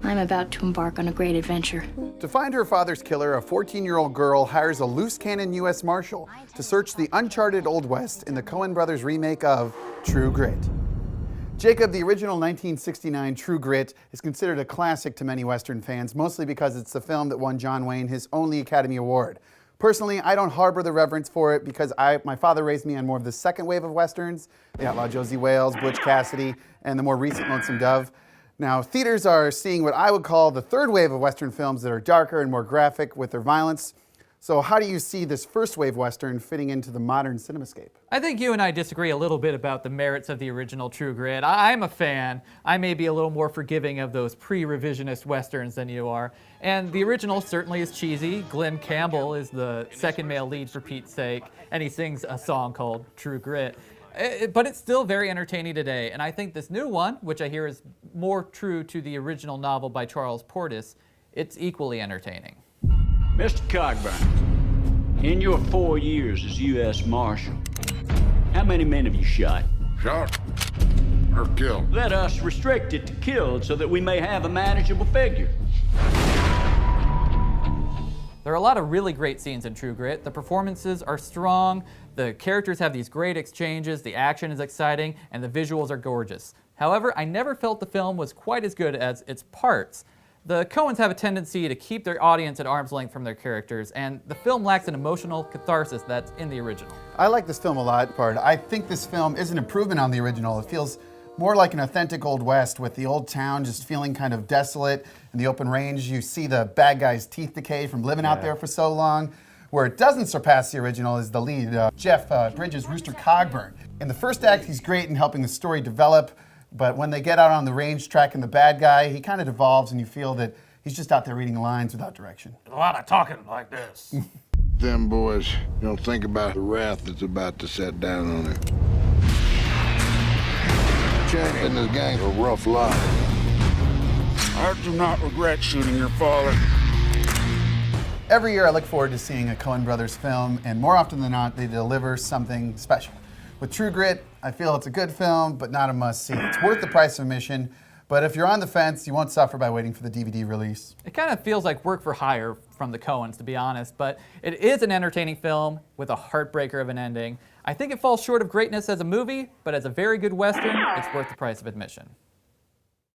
I'm about to embark on a great adventure. To find her father's killer, a 14-year-old girl hires a loose cannon U.S. Marshal to search the uncharted Old West in the Coen brothers' remake of True Grit. Jacob, the original 1969 True Grit, is considered a classic to many Western fans, mostly because it's the film that won John Wayne his only Academy Award. Personally, I don't harbor the reverence for it because my father raised me on more of the second wave of Westerns, the outlaw Josie Wales, Butch Cassidy, and the more recent Lonesome Dove. Now, theaters are seeing what I would call the third wave of Western films that are darker and more graphic with their violence. So how do you see this first wave Western fitting into the modern cinemascape? I think you and I disagree a little bit about the merits of the original True Grit. I'm a fan. I may be a little more forgiving of those pre-revisionist Westerns than you are. And the original certainly is cheesy. Glenn Campbell is the second male lead, for Pete's sake, and he sings a song called True Grit. But it's still very entertaining today, and I think this new one, which I hear is more true to the original novel by Charles Portis, it's equally entertaining. Mr. Cogburn, in your 4 years as U.S. Marshal, how many men have you shot? Shot or killed? Let us restrict it to killed so that we may have a manageable figure. There are a lot of really great scenes in True Grit. The performances are strong, the characters have these great exchanges, the action is exciting, and the visuals are gorgeous. However, I never felt the film was quite as good as its parts. The Coens have a tendency to keep their audience at arm's length from their characters, and the film lacks an emotional catharsis that's in the original. I like this film a lot, Bart. I think this film is an improvement on the original. It feels more like an authentic Old West, with the old town just feeling kind of desolate. In the open range, you see the bad guy's teeth decay from living out there for so long. Where it doesn't surpass the original is the lead, Jeff Bridges' Rooster Cogburn. In the first act, he's great in helping the story develop, but when they get out on the range tracking the bad guy, he kind of devolves and you feel that he's just out there reading lines without direction. A lot of talking like this. Them boys don't think about the wrath that's about to set down on him. Channing and his gang are a rough lot. I do not regret shooting your father. Every year I look forward to seeing a Coen brothers film, and more often than not, they deliver something special. With True Grit, I feel it's a good film, but not a must-see. It's worth the price of admission, but if you're on the fence, you won't suffer by waiting for the DVD release. It kind of feels like work for hire from the Coens, to be honest, but it is an entertaining film with a heartbreaker of an ending. I think it falls short of greatness as a movie, but as a very good Western, it's worth the price of admission.